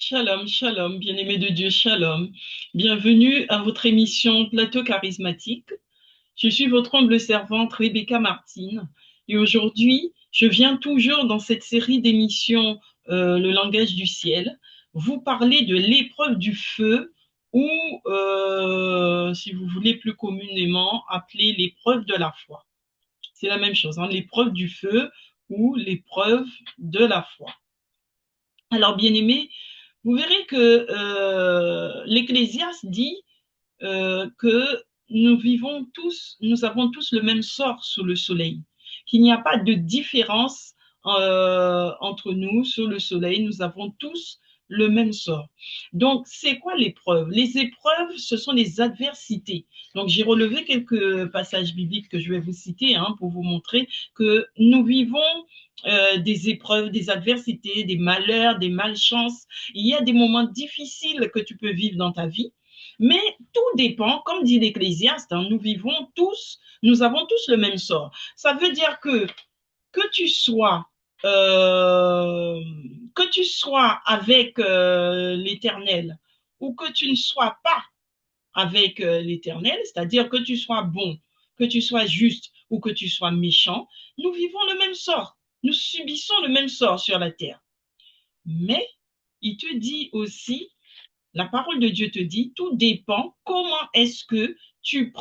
Shalom, shalom, bien-aimé de Dieu, shalom. Bienvenue à votre émission Plateau charismatique. Je suis votre humble servante Rebecca Martine et aujourd'hui, je viens toujours dans cette série d'émissions Le langage du ciel, vous parler de l'épreuve du feu ou, si vous voulez plus communément, appeler l'épreuve de la foi. C'est la même chose, hein, l'épreuve du feu ou l'épreuve de la foi. Alors, bien-aimé, vous verrez que l'Ecclésiaste dit que nous avons tous le même sort sous le soleil, qu'il n'y a pas de différence entre nous sous le soleil, nous avons tous le même sort. Donc, c'est quoi l'épreuve? Les épreuves, ce sont les adversités. Donc, j'ai relevé quelques passages bibliques que je vais vous citer pour vous montrer que nous vivons des épreuves, des adversités, des malheurs, des malchances. Il y a des moments difficiles que tu peux vivre dans ta vie, mais tout dépend, comme dit l'Ecclésiaste, nous avons tous le même sort. Ça veut dire que tu sois euh, que tu sois avec l'Éternel ou que tu ne sois pas avec l'Éternel, c'est-à-dire que tu sois bon, que tu sois juste ou que tu sois méchant, nous vivons le même sort. Nous subissons le même sort sur la terre. Mais il te dit aussi, la parole de Dieu te dit, tout dépend comment est-ce que tu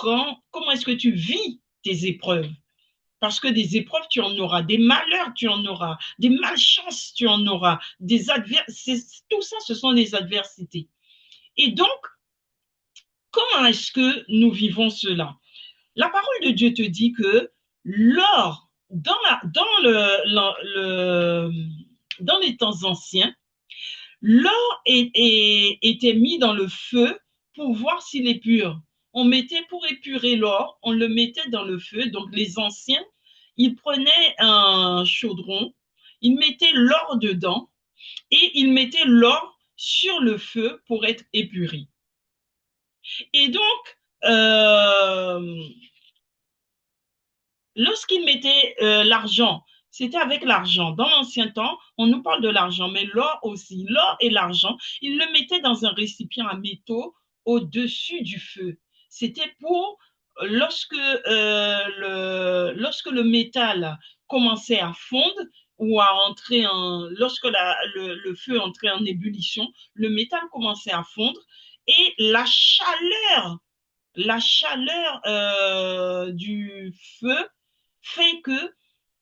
vis tes épreuves. Parce que des épreuves, tu en auras, des malheurs, tu en auras, des malchances, tu en auras, tout ça, ce sont des adversités. Et donc, comment est-ce que nous vivons cela? La parole de Dieu te dit que l'or, dans les temps anciens, l'or était mis dans le feu pour voir s'il est pur. Pour épurer l'or, on le mettait dans le feu. Donc les anciens, ils prenaient un chaudron, ils mettaient l'or dedans et ils mettaient l'or sur le feu pour être épuré. Et donc, euh, lorsqu'ils mettaient l'argent, c'était avec l'argent. Dans l'ancien temps, on nous parle de l'argent, mais l'or aussi, l'or et l'argent, ils le mettaient dans un récipient à métaux au-dessus du feu. C'était pour lorsque le métal commençait à fondre ou à entrer lorsque le feu entrait en ébullition, le métal commençait à fondre et la chaleur du feu fait que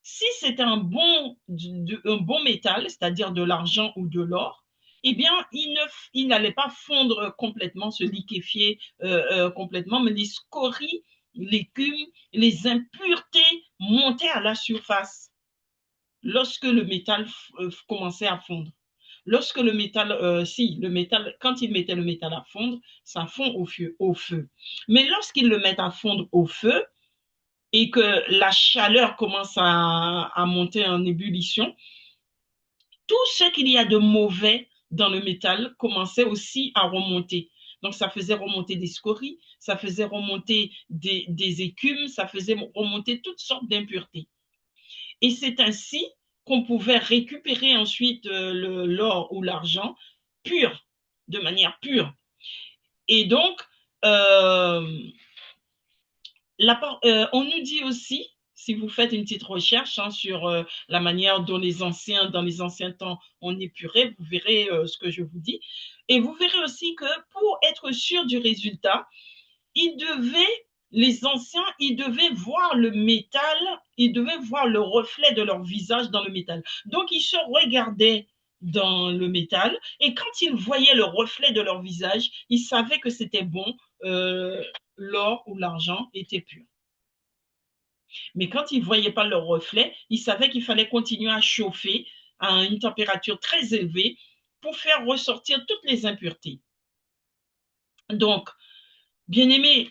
si c'est un bon métal, c'est-à-dire de l'argent ou de l'or, eh bien, il n'allait pas fondre complètement, se liquéfier complètement, mais les scories, l'écume, les impuretés montaient à la surface lorsque le métal commençait à fondre. Lorsque le métal, quand ils mettaient le métal à fondre, ça fond au feu. Mais lorsqu'ils le mettent à fondre au feu et que la chaleur commence à monter en ébullition, tout ce qu'il y a de mauvais dans le métal commençait aussi à remonter. Donc, ça faisait remonter des scories, ça faisait remonter des écumes, ça faisait remonter toutes sortes d'impuretés. Et c'est ainsi qu'on pouvait récupérer ensuite l'or ou l'argent pur, de manière pure. Et donc, euh, on nous dit aussi, si vous faites une petite recherche sur la manière dont dans les anciens temps, on épurait, vous verrez ce que je vous dis. Et vous verrez aussi que pour être sûr du résultat, les anciens, ils devaient voir le métal, ils devaient voir le reflet de leur visage dans le métal. Donc, ils se regardaient dans le métal et quand ils voyaient le reflet de leur visage, ils savaient que c'était bon, l'or ou l'argent était pur. Mais quand ils ne voyaient pas leur reflet, ils savaient qu'il fallait continuer à chauffer à une température très élevée pour faire ressortir toutes les impuretés. Donc, bien aimé,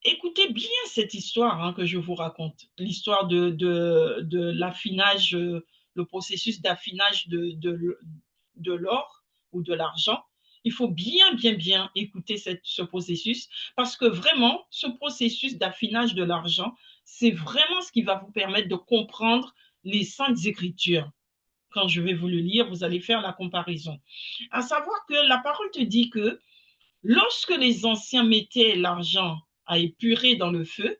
écoutez bien cette histoire que je vous raconte, l'histoire de l'affinage, le processus d'affinage de l'or ou de l'argent. Il faut bien, bien, bien écouter ce processus parce que vraiment, ce processus d'affinage de l'argent, c'est vraiment ce qui va vous permettre de comprendre les saintes écritures. quand je vais vous le lire, vous allez faire la comparaison. À savoir que la parole te dit que lorsque les anciens mettaient l'argent à épurer dans le feu,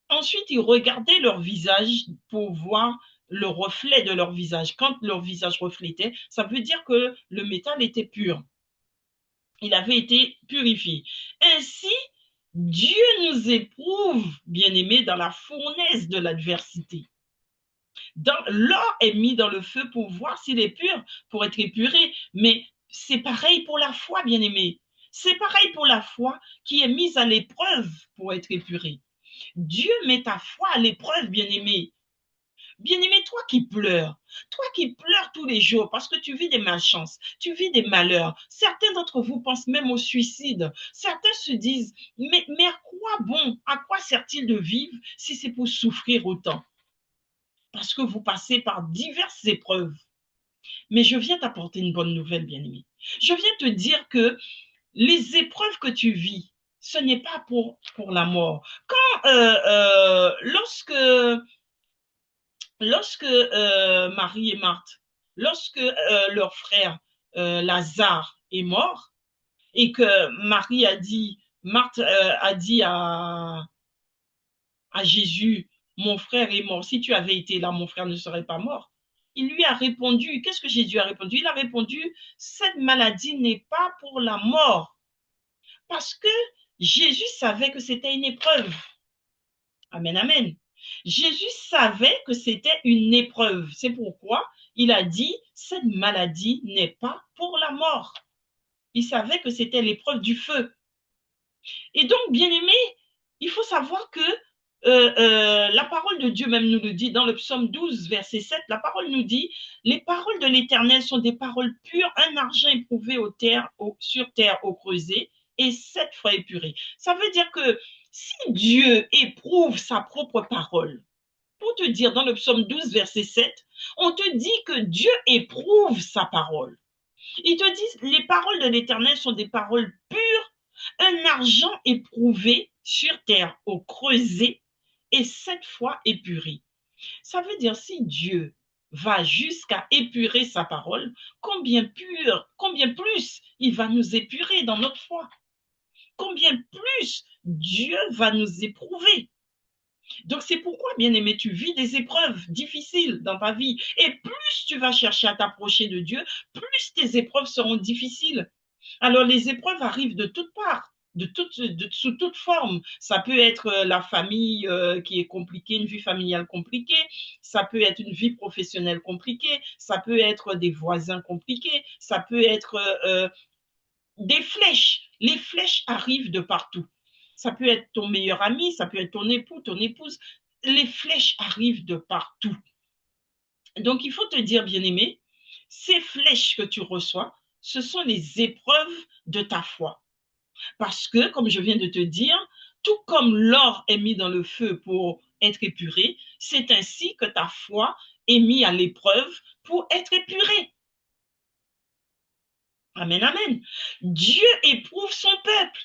ensuite ils regardaient leur visage pour voir le reflet de leur visage. Quand leur visage reflétait, ça veut dire que le métal était pur. Il avait été purifié. Ainsi, Dieu nous éprouve, bien-aimés, dans la fournaise de l'adversité. L'or est mis dans le feu pour voir s'il est pur, pour être épuré. Mais c'est pareil pour la foi, bien-aimés. C'est pareil pour la foi qui est mise à l'épreuve pour être épurée. Dieu met ta foi à l'épreuve, bien-aimé. Bien-aimé, toi qui pleures tous les jours parce que tu vis des malchances, tu vis des malheurs. Certains d'entre vous pensent même au suicide. Certains se disent, mais à quoi bon, à quoi sert-il de vivre si c'est pour souffrir autant? Parce que vous passez par diverses épreuves. Mais je viens t'apporter une bonne nouvelle, bien-aimé. Je viens te dire que les épreuves que tu vis, ce n'est pas pour la mort. Quand, lorsque Marie et Marthe, lorsque leur frère Lazare est mort, et que Marie a dit, Marthe a dit à Jésus, mon frère est mort, si tu avais été là, mon frère ne serait pas mort. Il lui a répondu, qu'est-ce que Jésus a répondu? Il a répondu, cette maladie n'est pas pour la mort, parce que Jésus savait que c'était une épreuve. Amen, amen. Jésus savait que c'était une épreuve. C'est pourquoi il a dit, cette maladie n'est pas pour la mort. Il savait que c'était l'épreuve du feu. Et donc, bien aimé, il faut savoir que la parole de Dieu même nous le dit dans le psaume 12, verset 7, la parole nous dit, les paroles de l'Éternel sont des paroles pures, un argent éprouvé sur terre au creuset et 7 fois épuré. Ça veut dire que si Dieu éprouve sa propre parole, pour te dire dans le psaume 12, verset 7, on te dit que Dieu éprouve sa parole. Il te dit, les paroles de l'Éternel sont des paroles pures, un argent éprouvé sur terre au creuset et 7 fois épuré. Ça veut dire si Dieu va jusqu'à épurer sa parole, combien plus il va nous épurer dans notre foi. Combien plus Dieu va nous éprouver. Donc c'est pourquoi, bien-aimé, tu vis des épreuves difficiles dans ta vie. Et plus tu vas chercher à t'approcher de Dieu, plus tes épreuves seront difficiles. Alors les épreuves arrivent de toutes parts, sous toute forme. Ça peut être la famille qui est compliquée, une vie familiale compliquée, ça peut être une vie professionnelle compliquée, ça peut être des voisins compliqués, ça peut être des flèches. Les flèches arrivent de partout. Ça peut être ton meilleur ami, ça peut être ton époux, ton épouse. Les flèches arrivent de partout. Donc, il faut te dire, bien-aimé, ces flèches que tu reçois, ce sont les épreuves de ta foi. Parce que, comme je viens de te dire, tout comme l'or est mis dans le feu pour être épuré, c'est ainsi que ta foi est mise à l'épreuve pour être épurée. Amen, amen. Dieu éprouve son peuple.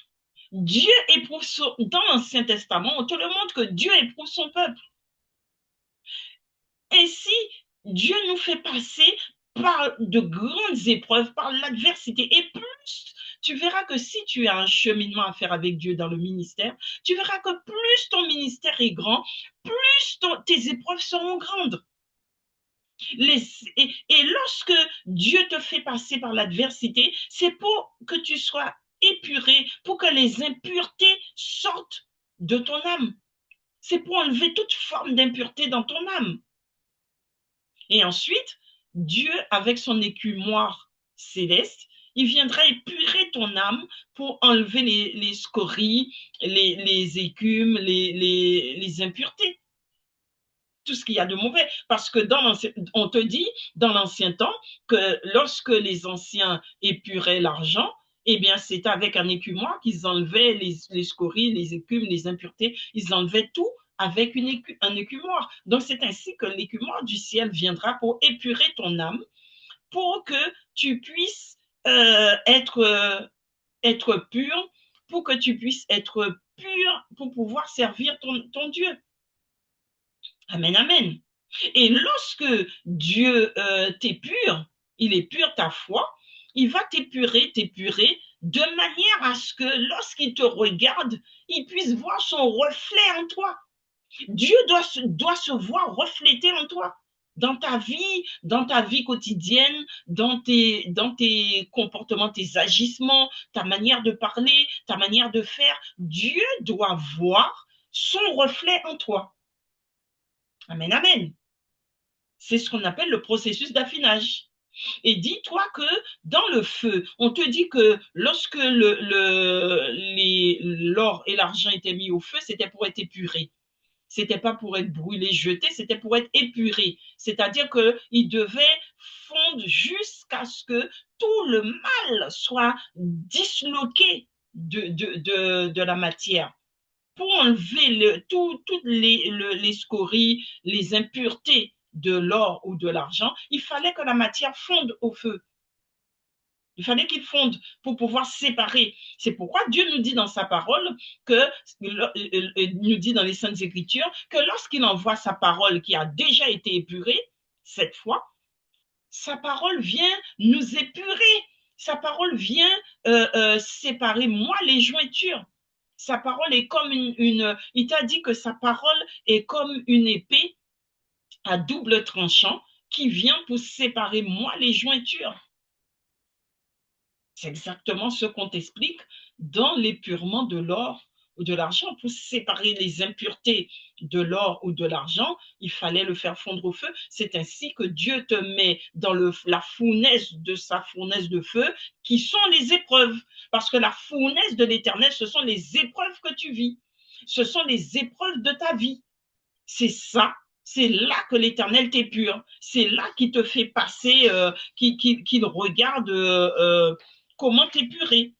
Dieu éprouve dans l'Ancien Testament, on te le montre que Dieu éprouve son peuple. Ainsi, Dieu nous fait passer par de grandes épreuves, par l'adversité. Et plus, tu verras que si tu as un cheminement à faire avec Dieu dans le ministère, tu verras que plus ton ministère est grand, plus tes épreuves seront grandes. Et lorsque Dieu te fait passer par l'adversité, c'est pour que tu sois épuré, pour que les impuretés sortent de ton âme. C'est pour enlever toute forme d'impureté dans ton âme. Et ensuite, Dieu, avec son écumoire céleste, il viendra épurer ton âme pour enlever les scories, les écumes, les impuretés. Tout ce qu'il y a de mauvais. Parce que on te dit dans l'ancien temps que lorsque les anciens épuraient l'argent, eh bien, c'est avec un écumoire qu'ils enlevaient les scories, les écumes, les impuretés. Ils enlevaient tout avec un écumoire. Donc, c'est ainsi que l'écumoire du ciel viendra pour épurer ton âme, pour que tu puisses être pur, pour que tu puisses être pur pour pouvoir servir ton Dieu. Amen, amen. Et lorsque Dieu t'épure, il épure ta foi, il va t'épurer de manière à ce que lorsqu'il te regarde, il puisse voir son reflet en toi. Dieu doit se voir reflété en toi, dans ta vie quotidienne, dans tes comportements, tes agissements, ta manière de parler, ta manière de faire. Dieu doit voir son reflet en toi. Amen, amen. C'est ce qu'on appelle le processus d'affinage. Et dis-toi que dans le feu, on te dit que lorsque l'or et l'argent étaient mis au feu, c'était pour être épuré. C'était pas pour être brûlé, jeté, c'était pour être épuré. C'est-à-dire qu'il devait fondre jusqu'à ce que tout le mal soit disloqué de la matière. Pour enlever toutes les scories, les impuretés de l'or ou de l'argent, il fallait que la matière fonde au feu. Il fallait qu'il fonde pour pouvoir séparer. C'est pourquoi Dieu nous dit dans sa parole nous dit dans les Saintes Écritures, que lorsqu'il envoie sa parole qui a déjà été épurée, cette fois, sa parole vient nous épurer. Sa parole vient séparer moi les jointures. Sa parole est comme il t'a dit que sa parole est comme une épée à double tranchant qui vient pour séparer moi les jointures. C'est exactement ce qu'on t'explique dans l'épurement de l'or ou de l'argent. Pour séparer les impuretés de l'or ou de l'argent, il fallait le faire fondre au feu. C'est ainsi que Dieu te met dans la fournaise de sa fournaise de feu, qui sont les épreuves. Parce que la fournaise de l'Éternel, ce sont les épreuves que tu vis. Ce sont les épreuves de ta vie. C'est ça. C'est là que l'Éternel t'épure. C'est là qu'il te fait passer, qu'il regarde comment t'épurer,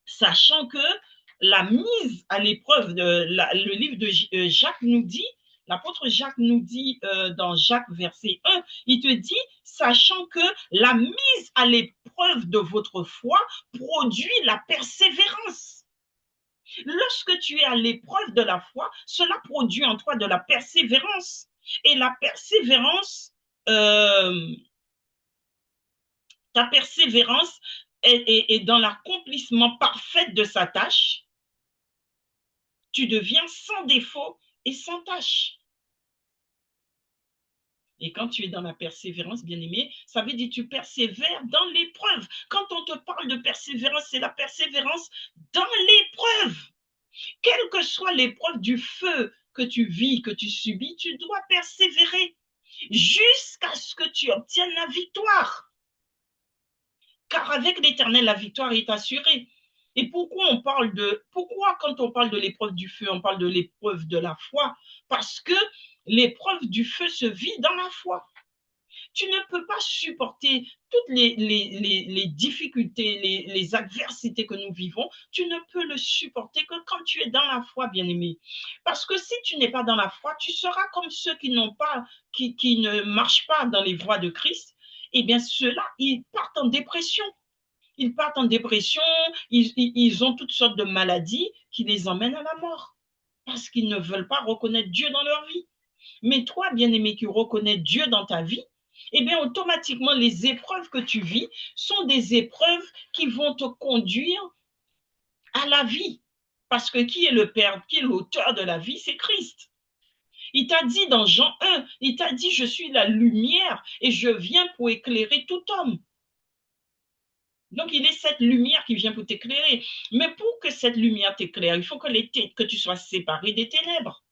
sachant que la mise à l'épreuve, le livre de Jacques nous dit, l'apôtre Jacques nous dit dans Jacques verset 1, il te dit, sachant que la mise à l'épreuve de votre foi produit la persévérance. Lorsque tu es à l'épreuve de la foi, cela produit en toi de la persévérance. Et la persévérance, ta persévérance est dans l'accomplissement parfait de sa tâche. Tu deviens sans défaut et sans tâche. Et quand tu es dans la persévérance, bien-aimé, ça veut dire que tu persévères dans l'épreuve. Quand on te parle de persévérance, c'est la persévérance dans l'épreuve. Quelle que soit l'épreuve du feu que tu vis, que tu subis, tu dois persévérer jusqu'à ce que tu obtiennes la victoire. Car avec l'Éternel, la victoire est assurée. Et pourquoi quand on parle de l'épreuve du feu, on parle de l'épreuve de la foi? Parce que l'épreuve du feu se vit dans la foi. Tu ne peux pas supporter toutes les difficultés, les adversités que nous vivons. Tu ne peux le supporter que quand tu es dans la foi, bien-aimé. Parce que si tu n'es pas dans la foi, tu seras comme ceux qui ne marchent pas dans les voies de Christ. Eh bien, ceux-là, ils partent en dépression. Ils partent en dépression, ils ont toutes sortes de maladies qui les emmènent à la mort parce qu'ils ne veulent pas reconnaître Dieu dans leur vie. Mais toi, bien-aimé, qui reconnais Dieu dans ta vie, eh bien, automatiquement, les épreuves que tu vis sont des épreuves qui vont te conduire à la vie. Parce que qui est le Père, qui est l'auteur de la vie, c'est Christ. Il t'a dit dans Jean 1, il t'a dit, je suis la lumière et je viens pour éclairer tout homme. Donc, il est cette lumière qui vient pour t'éclairer. Mais pour que cette lumière t'éclaire, il faut que tu sois séparé des ténèbres.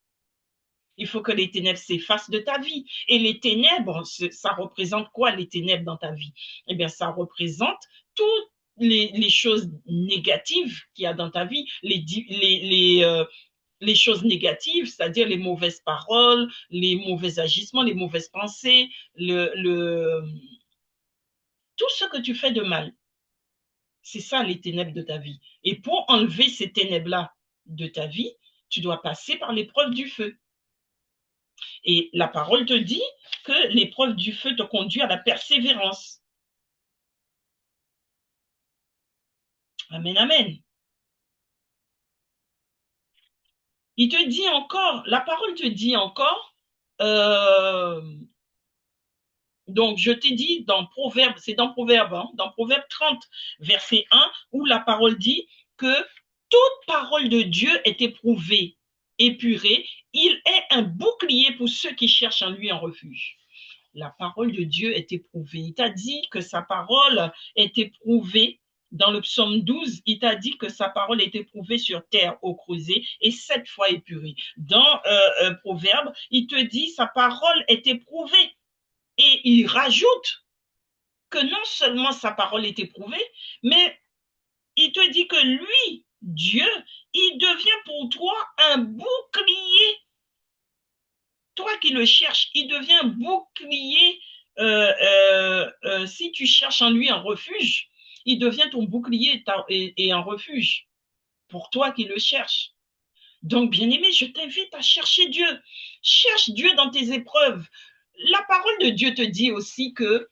Il faut que les ténèbres s'effacent de ta vie. Et les ténèbres, ça représente quoi, les ténèbres dans ta vie? Eh bien, ça représente toutes les choses négatives qu'il y a dans ta vie, les choses négatives, c'est-à-dire les mauvaises paroles, les mauvais agissements, les mauvaises pensées, tout ce que tu fais de mal. C'est ça les ténèbres de ta vie. Et pour enlever ces ténèbres-là de ta vie, tu dois passer par l'épreuve du feu. Et la parole te dit que l'épreuve du feu te conduit à la persévérance. Amen, amen. Il te dit encore, la parole te dit encore euh, donc, je t'ai dit dans Proverbe, c'est dans Proverbe, hein, dans Proverbe 30, verset 1, où la parole dit que toute parole de Dieu est éprouvée, épurée. Il est un bouclier pour ceux qui cherchent en lui un refuge. La parole de Dieu est éprouvée. Il t'a dit que sa parole est éprouvée. Dans le psaume 12, il t'a dit que sa parole est éprouvée sur terre au creuset et 7 fois épurée. Dans Proverbe, il te dit sa parole est éprouvée. Et il rajoute que non seulement sa parole est éprouvée, mais il te dit que lui, Dieu, il devient pour toi un bouclier. Toi qui le cherches, il devient un bouclier. Si tu cherches en lui un refuge, il devient ton bouclier et un refuge pour toi qui le cherches. Donc, bien-aimé, je t'invite à chercher Dieu. Cherche Dieu dans tes épreuves. La parole de Dieu te dit aussi que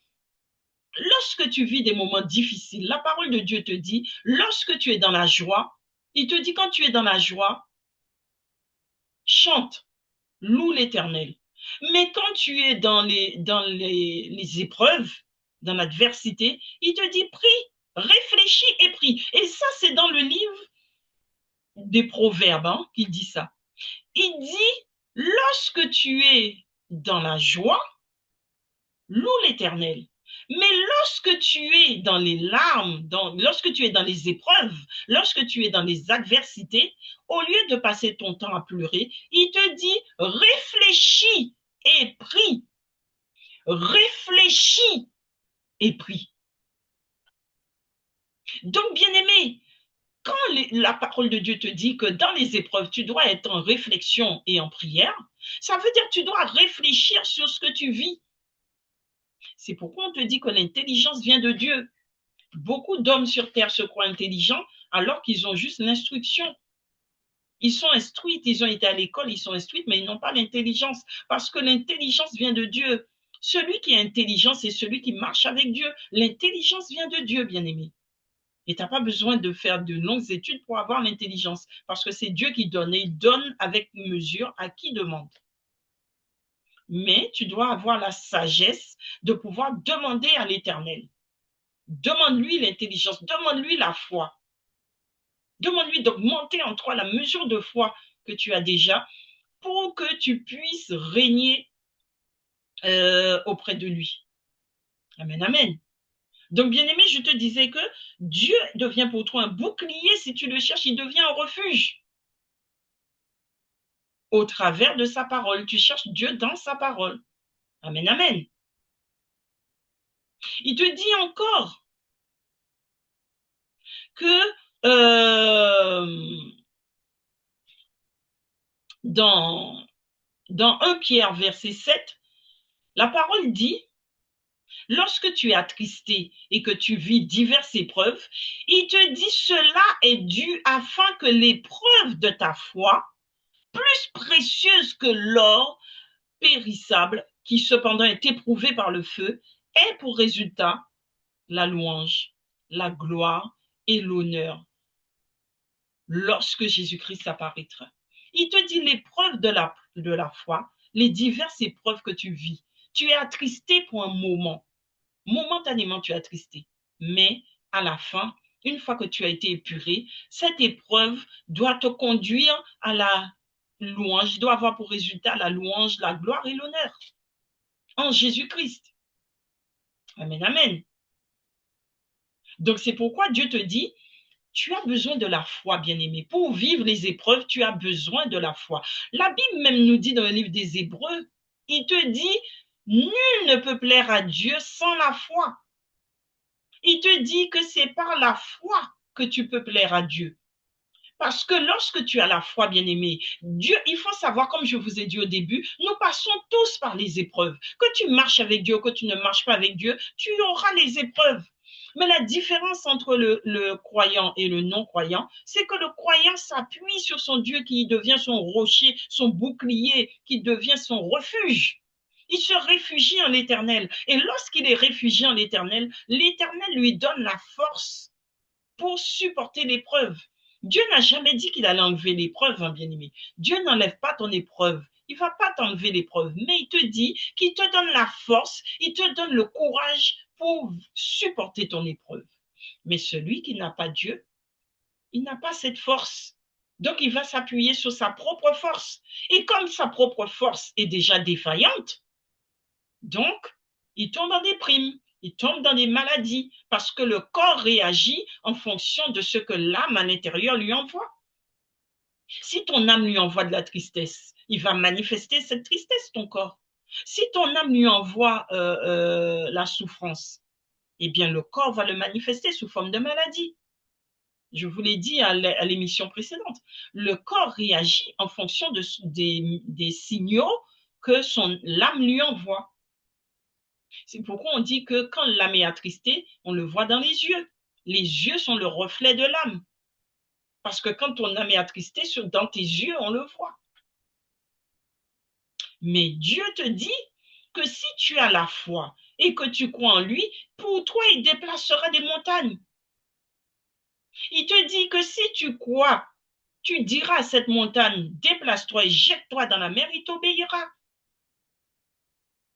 lorsque tu vis des moments difficiles, la parole de Dieu te dit, lorsque tu es dans la joie, il te dit quand tu es dans la joie, chante, loue l'Éternel. Mais quand tu es dans les épreuves, dans l'adversité, il te dit prie, réfléchis et prie. Et ça, c'est dans le livre des Proverbes qu'il dit ça. Il dit, lorsque tu es dans la joie, loue l'Éternel. Mais lorsque tu es dans les larmes, lorsque tu es dans les épreuves, lorsque tu es dans les adversités, au lieu de passer ton temps à pleurer, il te dit réfléchis et prie. Réfléchis et prie. Donc, bien-aimé, quand la parole de Dieu te dit que dans les épreuves, tu dois être en réflexion et en prière, ça veut dire que tu dois réfléchir sur ce que tu vis. C'est pourquoi on te dit que l'intelligence vient de Dieu. Beaucoup d'hommes sur Terre se croient intelligents alors qu'ils ont juste l'instruction. Ils sont instruits, ils ont été à l'école, ils sont instruits, mais ils n'ont pas l'intelligence parce que l'intelligence vient de Dieu. Celui qui est intelligent, c'est celui qui marche avec Dieu. L'intelligence vient de Dieu, bien-aimé. Et tu n'as pas besoin de faire de longues études pour avoir l'intelligence parce que c'est Dieu qui donne et il donne avec mesure à qui demande. Mais tu dois avoir la sagesse de pouvoir demander à l'Éternel. Demande-lui l'intelligence, demande-lui la foi. Demande-lui d'augmenter en toi la mesure de foi que tu as déjà pour que tu puisses régner auprès de lui. Amen, amen. Donc, bien-aimé, je te disais que Dieu devient pour toi un bouclier. Si tu le cherches, il devient un refuge. Au travers de sa parole, tu cherches Dieu dans sa parole. Amen, amen. Il te dit encore que dans 1 Pierre, verset 7, la parole dit, lorsque tu es attristé et que tu vis diverses épreuves, il te dit cela est dû afin que l'épreuve de ta foi, plus précieuse que l'or périssable, qui cependant est éprouvé par le feu, ait pour résultat la louange, la gloire et l'honneur lorsque Jésus-Christ apparaîtra. Il te dit l'épreuve de la foi, les diverses épreuves que tu vis. Tu es attristé pour un moment. Momentanément, tu es attristé. Mais à la fin, une fois que tu as été épuré, cette épreuve doit te conduire à la louange, doit avoir pour résultat la louange, la gloire et l'honneur en Jésus-Christ. Amen, amen. Donc, c'est pourquoi Dieu te dit, tu as besoin de la foi, bien-aimé. Pour vivre les épreuves, tu as besoin de la foi. La Bible même nous dit dans le livre des Hébreux, il te dit, nul ne peut plaire à Dieu sans la foi. Il te dit que c'est par la foi que tu peux plaire à Dieu. Parce que lorsque tu as la foi, bien-aimé, Dieu, il faut savoir, comme je vous ai dit au début, nous passons tous par les épreuves. Que tu marches avec Dieu, que tu ne marches pas avec Dieu, tu auras les épreuves. Mais la différence entre le croyant et le non-croyant, c'est que le croyant s'appuie sur son Dieu qui devient son rocher, son bouclier, qui devient son refuge. Il se réfugie en l'Éternel. Et lorsqu'il est réfugié en l'Éternel, l'Éternel lui donne la force pour supporter l'épreuve. Dieu n'a jamais dit qu'il allait enlever l'épreuve, bien-aimé. Dieu n'enlève pas ton épreuve. Il ne va pas t'enlever l'épreuve, mais il te dit qu'il te donne la force, il te donne le courage pour supporter ton épreuve. Mais celui qui n'a pas Dieu, il n'a pas cette force. Donc, il va s'appuyer sur sa propre force. Et comme sa propre force est déjà défaillante, donc, il tombe en déprime, il tombe dans des maladies, parce que le corps réagit en fonction de ce que l'âme à l'intérieur lui envoie. Si ton âme lui envoie de la tristesse, il va manifester cette tristesse, ton corps. Si ton âme lui envoie la souffrance, eh bien, le corps va le manifester sous forme de maladie. Je vous l'ai dit à l'émission précédente. Le corps réagit en fonction des signaux que l'âme lui envoie. C'est pourquoi on dit que quand l'âme est attristée, on le voit dans les yeux. Les yeux sont le reflet de l'âme. Parce que quand ton âme est attristée, dans tes yeux, on le voit. Mais Dieu te dit que si tu as la foi et que tu crois en lui, pour toi, il déplacera des montagnes. Il te dit que si tu crois, tu diras à cette montagne, déplace-toi et jette-toi dans la mer, il t'obéira.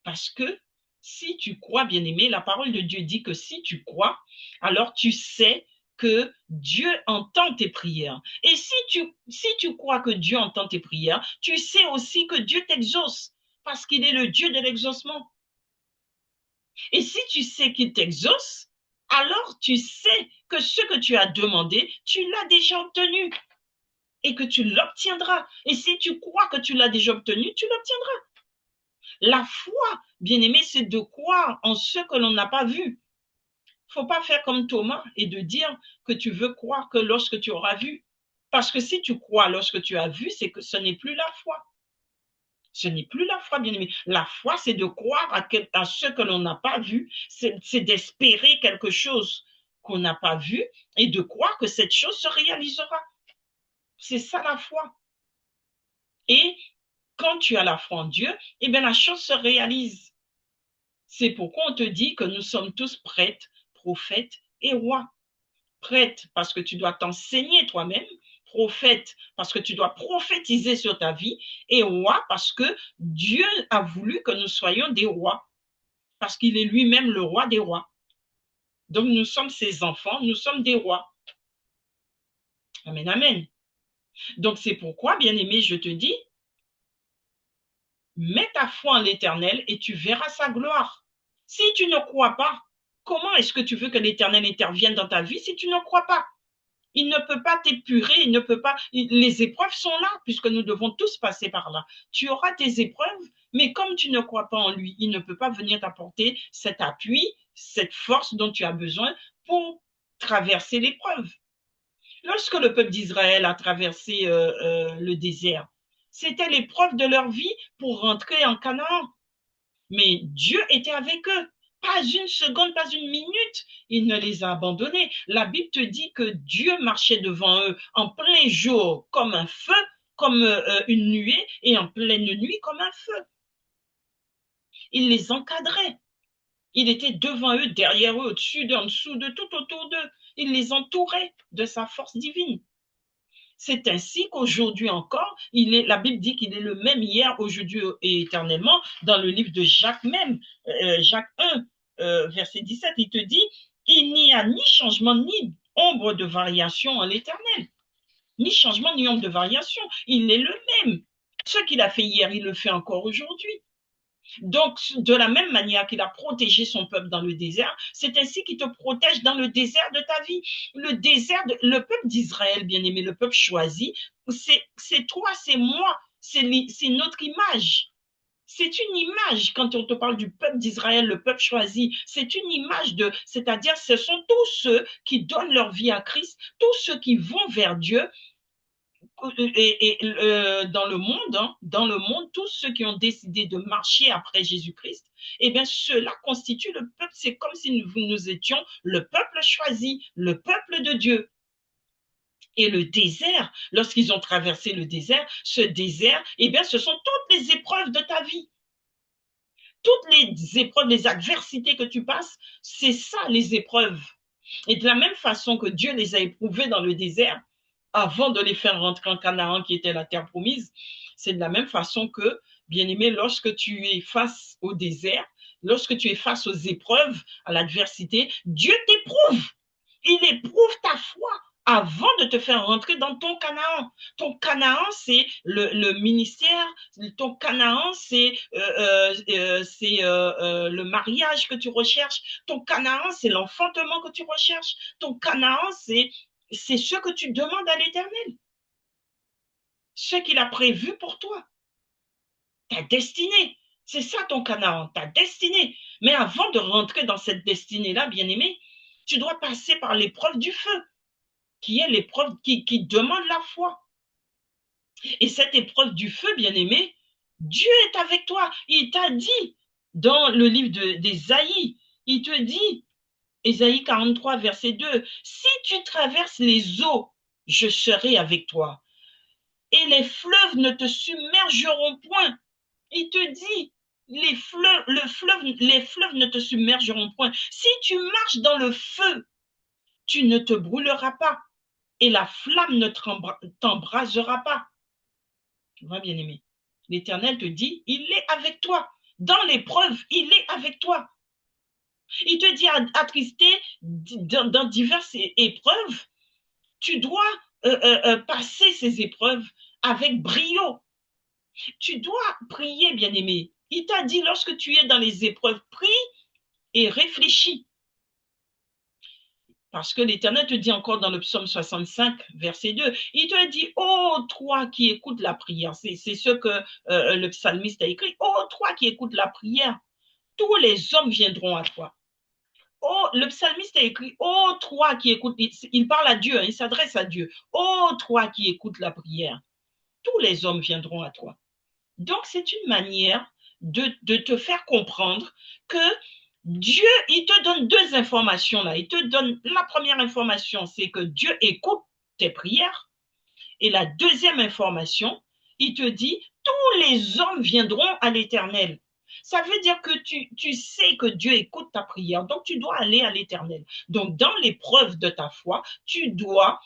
Parce que si tu crois, bien-aimé, la parole de Dieu dit que si tu crois, alors tu sais que Dieu entend tes prières. Et si tu crois que Dieu entend tes prières, tu sais aussi que Dieu t'exauce, parce qu'il est le Dieu de l'exaucement. Et si tu sais qu'il t'exauce, alors tu sais que ce que tu as demandé, tu l'as déjà obtenu et que tu l'obtiendras. Et si tu crois que tu l'as déjà obtenu, tu l'obtiendras. La foi, bien-aimé, c'est de croire en ce que l'on n'a pas vu. Il ne faut pas faire comme Thomas et de dire que tu veux croire que lorsque tu auras vu. Parce que si tu crois lorsque tu as vu, c'est que ce n'est plus la foi. Ce n'est plus la foi, bien-aimé. La foi, c'est de croire à ce que l'on n'a pas vu. C'est d'espérer quelque chose qu'on n'a pas vu et de croire que cette chose se réalisera. C'est ça la foi. Et quand tu as la foi en Dieu, eh bien la chose se réalise. C'est pourquoi on te dit que nous sommes tous prêtres, prophètes et rois. Prête parce que tu dois t'enseigner toi-même, prophète parce que tu dois prophétiser sur ta vie, et roi parce que Dieu a voulu que nous soyons des rois, parce qu'il est lui-même le roi des rois. Donc nous sommes ses enfants, nous sommes des rois. Amen, amen. Donc c'est pourquoi, bien-aimé, je te dis, mets ta foi en l'Éternel et tu verras sa gloire. Si tu ne crois pas, comment est-ce que tu veux que l'Éternel intervienne dans ta vie si tu ne crois pas? Il ne peut pas t'épurer, il ne peut pas. Les épreuves sont là, puisque nous devons tous passer par là. Tu auras tes épreuves, mais comme tu ne crois pas en lui, il ne peut pas venir t'apporter cet appui, cette force dont tu as besoin pour traverser l'épreuve. Lorsque le peuple d'Israël a traversé le désert, c'était l'épreuve de leur vie pour rentrer en Canaan. Mais Dieu était avec eux. Pas une seconde, pas une minute, il ne les a abandonnés. La Bible te dit que Dieu marchait devant eux en plein jour comme un feu, comme une nuée, et en pleine nuit comme un feu. Il les encadrait. Il était devant eux, derrière eux, au-dessus d'eux, en dessous d'eux, tout autour d'eux. Il les entourait de sa force divine. C'est ainsi qu'aujourd'hui encore, la Bible dit qu'il est le même hier, aujourd'hui et éternellement. Dans le livre de Jacques même, Jacques 1, verset 17, il te dit, il n'y a ni changement ni ombre de variation en l'Éternel. Ni changement ni ombre de variation. Il est le même. Ce qu'il a fait hier, il le fait encore aujourd'hui. Donc, de la même manière qu'il a protégé son peuple dans le désert, c'est ainsi qu'il te protège dans le désert de ta vie. Le peuple d'Israël, bien-aimé, le peuple choisi, c'est toi, c'est moi, c'est notre image. C'est une image, quand on te parle du peuple d'Israël, le peuple choisi, c'est une image c'est-à-dire ce sont tous ceux qui donnent leur vie à Christ, tous ceux qui vont vers Dieu, dans le monde, tous ceux qui ont décidé de marcher après Jésus-Christ, eh bien, cela constitue le peuple. C'est comme si nous étions le peuple choisi, le peuple de Dieu. Et le désert, lorsqu'ils ont traversé le désert, ce désert, eh bien, ce sont toutes les épreuves de ta vie. Toutes les épreuves, les adversités que tu passes, c'est ça les épreuves. Et de la même façon que Dieu les a éprouvées dans le désert, avant de les faire rentrer en Canaan, qui était la terre promise. C'est de la même façon que, bien-aimé, lorsque tu es face au désert, lorsque tu es face aux épreuves, à l'adversité, Dieu t'éprouve. Il éprouve ta foi avant de te faire rentrer dans ton Canaan. Ton Canaan, c'est le ministère. Ton Canaan, c'est le mariage que tu recherches. Ton Canaan, c'est l'enfantement que tu recherches. Ton Canaan, c'est ce que tu demandes à l'Éternel. Ce qu'il a prévu pour toi. Ta destinée. C'est ça ton Canaan, ta destinée. Mais avant de rentrer dans cette destinée-là, bien-aimé, tu dois passer par l'épreuve du feu, qui est l'épreuve qui demande la foi. Et cette épreuve du feu, bien-aimé, Dieu est avec toi. Il t'a dit dans le livre d'Ésaïe, il te dit, Ésaïe 43, verset 2, si tu traverses les eaux, je serai avec toi. Et les fleuves ne te submergeront point. Il te dit, les fleuves ne te submergeront point. Si tu marches dans le feu, tu ne te brûleras pas et la flamme ne t'embrasera pas. Tu vois, bien-aimé. L'Éternel te dit, il est avec toi. Dans l'épreuve, il est avec toi. Il te dit, attristé dans diverses épreuves, tu dois passer ces épreuves avec brio. Tu dois prier, bien-aimé. Il t'a dit, lorsque tu es dans les épreuves, prie et réfléchis. Parce que l'Éternel te dit encore dans le psaume 65, verset 2, il te dit, ô toi qui écoutes la prière, c'est ce que le psalmiste a écrit, ô toi qui écoutes la prière, tous les hommes viendront à toi. Oh, le psalmiste a écrit, ô toi qui écoutes, il parle à Dieu, il s'adresse à Dieu, ô toi qui écoutes la prière, tous les hommes viendront à toi. Donc, c'est une manière de te faire comprendre que Dieu, il te donne deux informations là. Il te donne la première information, c'est que Dieu écoute tes prières. Et la deuxième information, il te dit, tous les hommes viendront à l'Éternel. Ça veut dire que tu sais que Dieu écoute ta prière, donc tu dois aller à l'Éternel. Donc, dans l'épreuve de ta foi, tu dois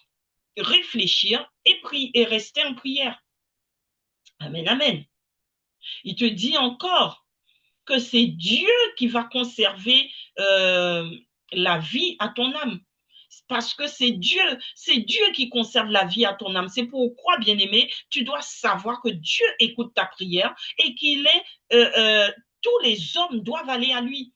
réfléchir et prier et rester en prière. Amen, amen. Il te dit encore que c'est Dieu qui va conserver la vie à ton âme. Parce que c'est Dieu qui conserve la vie à ton âme. C'est pourquoi, bien-aimé, tu dois savoir que Dieu écoute ta prière et qu'il est, tous les hommes doivent aller à lui.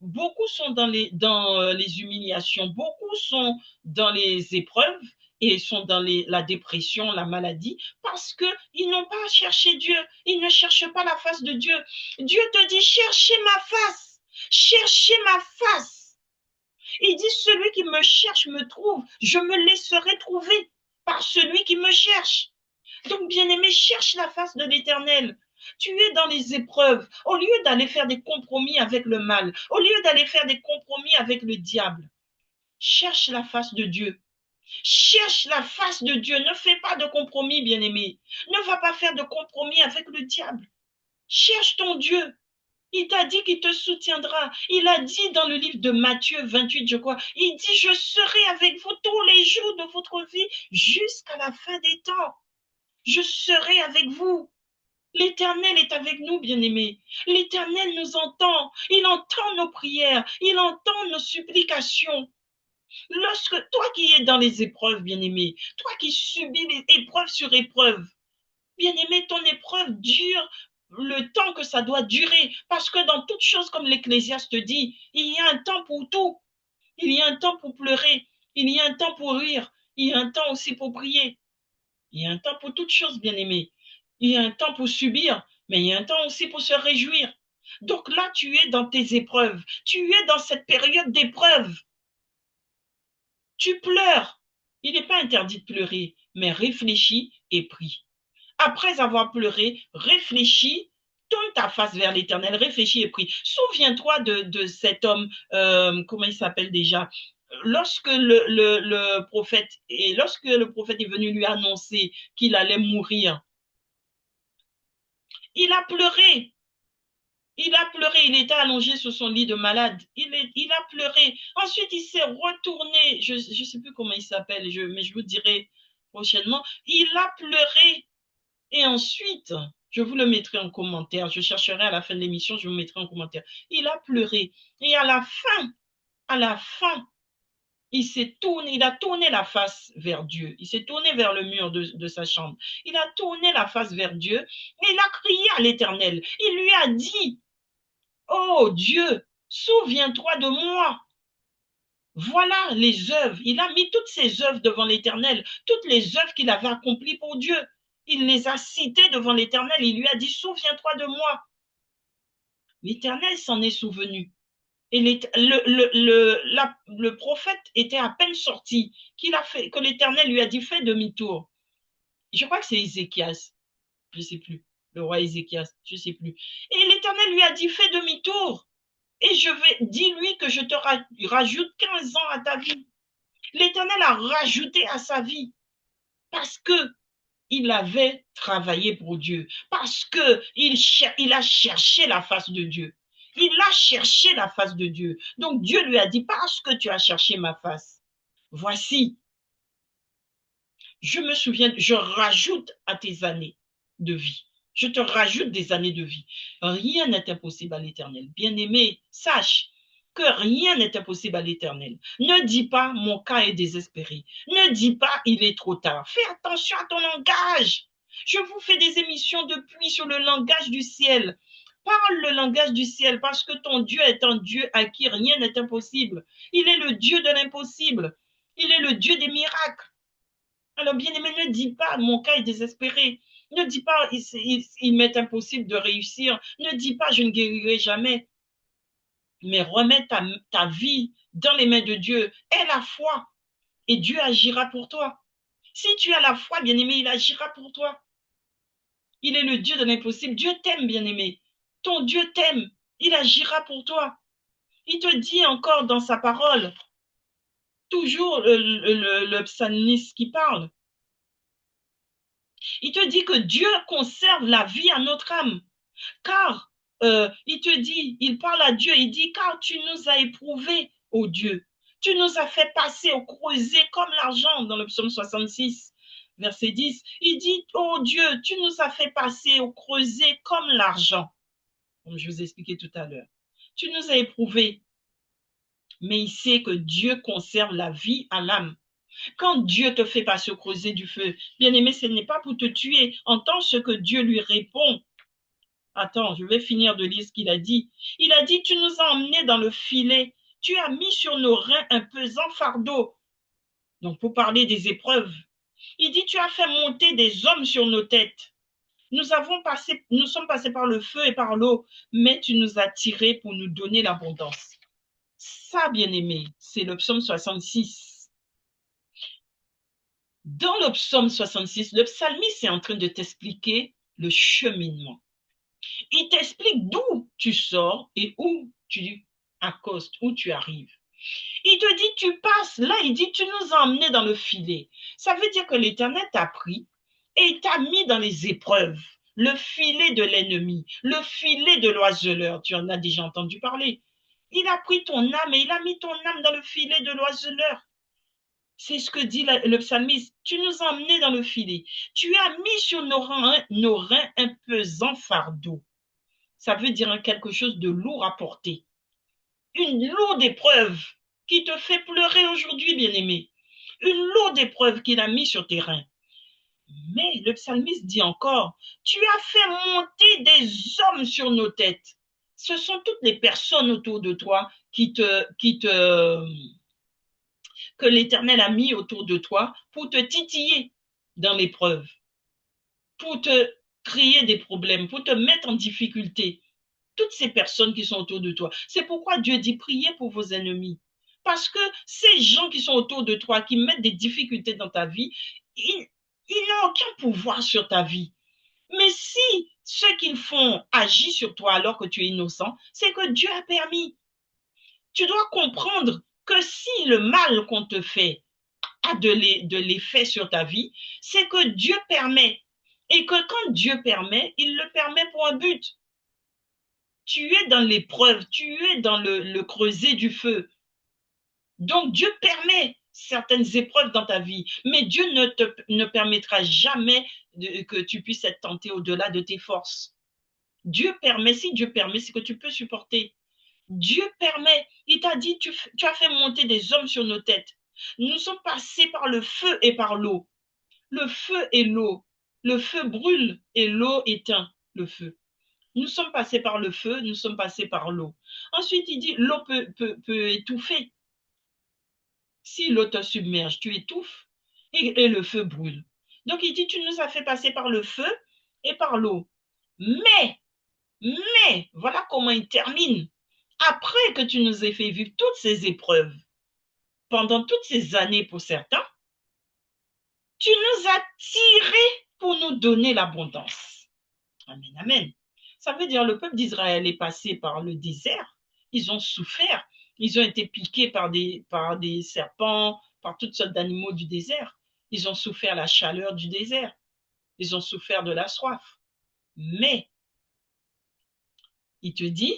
Beaucoup sont dans les humiliations, beaucoup sont dans les épreuves et sont dans la dépression, la maladie, parce qu'ils n'ont pas cherché Dieu, ils ne cherchent pas la face de Dieu. Dieu te dit, cherchez ma face, cherchez ma face. Il dit, celui qui me cherche me trouve, je me laisserai trouver par celui qui me cherche. Donc, bien-aimé, cherche la face de l'Éternel. Tu es dans les épreuves. Au lieu d'aller faire des compromis avec le mal, au lieu d'aller faire des compromis avec le diable, cherche la face de Dieu. Cherche la face de Dieu. Ne fais pas de compromis, bien-aimé. Ne va pas faire de compromis avec le diable. Cherche ton Dieu. Il t'a dit qu'il te soutiendra. Il a dit dans le livre de Matthieu 28, je crois, il dit, je serai avec vous tous les jours de votre vie jusqu'à la fin des temps. Je serai avec vous. L'Éternel est avec nous, bien-aimés. L'Éternel nous entend. Il entend nos prières. Il entend nos supplications. Lorsque toi qui es dans les épreuves, bien-aimé, toi qui subis les épreuves sur épreuves, bien-aimé, ton épreuve dure le temps que ça doit durer. Parce que dans toute chose, comme l'Ecclésiaste dit, il y a un temps pour tout. Il y a un temps pour pleurer. Il y a un temps pour rire. Il y a un temps aussi pour prier. Il y a un temps pour toute chose, bien-aimé. Il y a un temps pour subir, mais il y a un temps aussi pour se réjouir. Donc là, tu es dans tes épreuves. Tu es dans cette période d'épreuve. Tu pleures. Il n'est pas interdit de pleurer, mais réfléchis et prie. Après avoir pleuré, réfléchis, tourne ta face vers l'Éternel, réfléchis et prie. Souviens-toi de cet homme, comment il s'appelle déjà? Lorsque le prophète est venu lui annoncer qu'il allait mourir, il a pleuré. Il a pleuré, il était allongé sur son lit de malade. Il a pleuré. Ensuite, il s'est retourné. Je ne sais plus comment il s'appelle, mais je vous dirai. prochainement. Il a pleuré. Et ensuite, je vous le mettrai en commentaire. Je chercherai à la fin de l'émission, je vous mettrai en commentaire. Il a pleuré. Et à la fin, il a tourné la face vers Dieu. Il s'est tourné vers le mur de sa chambre. Il a tourné la face vers Dieu et il a crié à l'Éternel. Il lui a dit, oh Dieu, souviens-toi de moi. Voilà les œuvres. Il a mis toutes ses œuvres devant l'Éternel, toutes les œuvres qu'il avait accomplies pour Dieu. Il les a citées devant l'Éternel. Il lui a dit, souviens-toi de moi. L'Éternel s'en est souvenu. Et le prophète était à peine sorti, que l'Éternel lui a dit, fais demi-tour. Je crois que c'est Ézéchias, je ne sais plus, le roi Ézéchias, je ne sais plus. Et l'Éternel lui a dit, fais demi-tour. Et dis-lui que je te rajoute 15 ans à ta vie. L'Éternel a rajouté à sa vie parce que il avait travaillé pour Dieu, parce que il a cherché la face de Dieu. Il a cherché la face de Dieu. Donc Dieu lui a dit, parce que tu as cherché ma face, voici, je me souviens, je rajoute à tes années de vie. Je te rajoute des années de vie. Rien n'est impossible à l'Éternel. Bien-aimé, sache que rien n'est impossible à l'Éternel. Ne dis pas, mon cas est désespéré. Ne dis pas, il est trop tard. Fais attention à ton langage. Je vous fais des émissions depuis sur le langage du ciel. Parle le langage du ciel parce que ton Dieu est un Dieu à qui rien n'est impossible. Il est le Dieu de l'impossible. Il est le Dieu des miracles. Alors, bien-aimé, ne dis pas, mon cas est désespéré. Ne dis pas, il m'est impossible de réussir. Ne dis pas, je ne guérirai jamais. Mais remets ta vie dans les mains de Dieu. Aie la foi et Dieu agira pour toi. Si tu as la foi, bien-aimé, il agira pour toi. Il est le Dieu de l'impossible. Dieu t'aime, bien-aimé. Ton Dieu t'aime. Il agira pour toi. Il te dit encore dans sa parole, toujours le psalmiste qui parle, il te dit que Dieu conserve la vie à notre âme. Car, il te dit, il parle à Dieu, il dit, car tu nous as éprouvés, ô Dieu. Tu nous as fait passer au creuset comme l'argent, dans le psaume 66, verset 10. Il dit, ô Dieu, tu nous as fait passer au creuset comme l'argent. Comme je vous ai expliqué tout à l'heure. Tu nous as éprouvés. Mais il sait que Dieu conserve la vie à l'âme. Quand Dieu te fait passer au creuset du feu, bien-aimé, ce n'est pas pour te tuer. Entends ce que Dieu lui répond. Attends, je vais finir de lire ce qu'il a dit. Il a dit, tu nous as emmenés dans le filet. Tu as mis sur nos reins un pesant fardeau. Donc, pour parler des épreuves. Il dit, tu as fait monter des hommes sur nos têtes. Nous sommes passés par le feu et par l'eau, mais tu nous as tirés pour nous donner l'abondance. Ça, bien-aimé, c'est le psaume 66. Dans le psaume 66, le psalmiste est en train de t'expliquer le cheminement. Il t'explique d'où tu sors et où tu accostes, où tu arrives. Il te dit, tu passes. Là, il dit, tu nous as emmenés dans le filet. Ça veut dire que l'Éternel t'a pris et il t'a mis dans les épreuves. Le filet de l'ennemi, le filet de l'oiseleur. Tu en as déjà entendu parler. Il a pris ton âme et il a mis ton âme dans le filet de l'oiseleur. C'est ce que dit le psalmiste. Tu nous as emmenés dans le filet. Tu as mis sur nos reins un pesant fardeau. Ça veut dire quelque chose de lourd à porter. Une lourde épreuve qui te fait pleurer aujourd'hui, bien-aimé. Une lourde épreuve qu'il a mis sur tes reins. Mais le psalmiste dit encore, tu as fait monter des hommes sur nos têtes. Ce sont toutes les personnes autour de toi que l'Éternel a mis autour de toi pour te titiller dans l'épreuve, pour te créer des problèmes, pour te mettre en difficulté. Toutes ces personnes qui sont autour de toi. C'est pourquoi Dieu dit priez pour vos ennemis. Parce que ces gens qui sont autour de toi, qui mettent des difficultés dans ta vie, ils n'ont aucun pouvoir sur ta vie. Mais si ce qu'ils font agit sur toi alors que tu es innocent, c'est que Dieu a permis. Tu dois comprendre que si le mal qu'on te fait a de l'effet sur ta vie, c'est que Dieu permet. Et que quand Dieu permet, il le permet pour un but. Tu es dans l'épreuve, tu es dans le creuset du feu. Donc Dieu permet certaines épreuves dans ta vie, mais Dieu ne permettra jamais que tu puisses être tenté au-delà de tes forces. Dieu permet, si Dieu permet, c'est que tu peux supporter. Dieu permet. Il t'a dit, tu as fait monter des hommes sur nos têtes. Nous sommes passés par le feu et par l'eau. Le feu et l'eau. Le feu brûle et l'eau éteint le feu. Nous sommes passés par le feu, nous sommes passés par l'eau. Ensuite, il dit, l'eau peut étouffer. Si l'eau te submerge, tu étouffes et le feu brûle. Donc, il dit, tu nous as fait passer par le feu et par l'eau. Mais, voilà comment il termine. Après que tu nous aies fait vivre toutes ces épreuves, pendant toutes ces années pour certains, tu nous as tirés pour nous donner l'abondance. Amen, amen. Ça veut dire le peuple d'Israël est passé par le désert, ils ont souffert, ils ont été piqués par des serpents, par toutes sortes d'animaux du désert. Ils ont souffert la chaleur du désert, ils ont souffert de la soif. Mais, il te dit,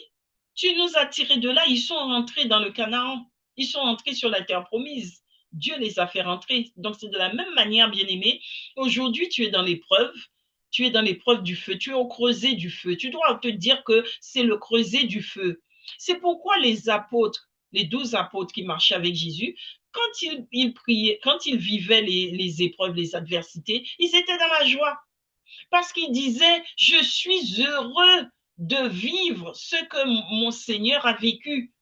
tu nous as tirés de là, ils sont rentrés dans le Canaan, ils sont rentrés sur la terre promise. Dieu les a fait rentrer. Donc c'est de la même manière, bien-aimé, aujourd'hui tu es dans l'épreuve, tu es dans l'épreuve du feu, tu es au creuset du feu. Tu dois te dire que c'est le creuset du feu. C'est pourquoi les apôtres, les 12 apôtres qui marchaient avec Jésus, quand ils priaient, quand ils vivaient les épreuves, les adversités, ils étaient dans la joie. Parce qu'ils disaient, je suis heureux de vivre ce que mon Seigneur a vécu.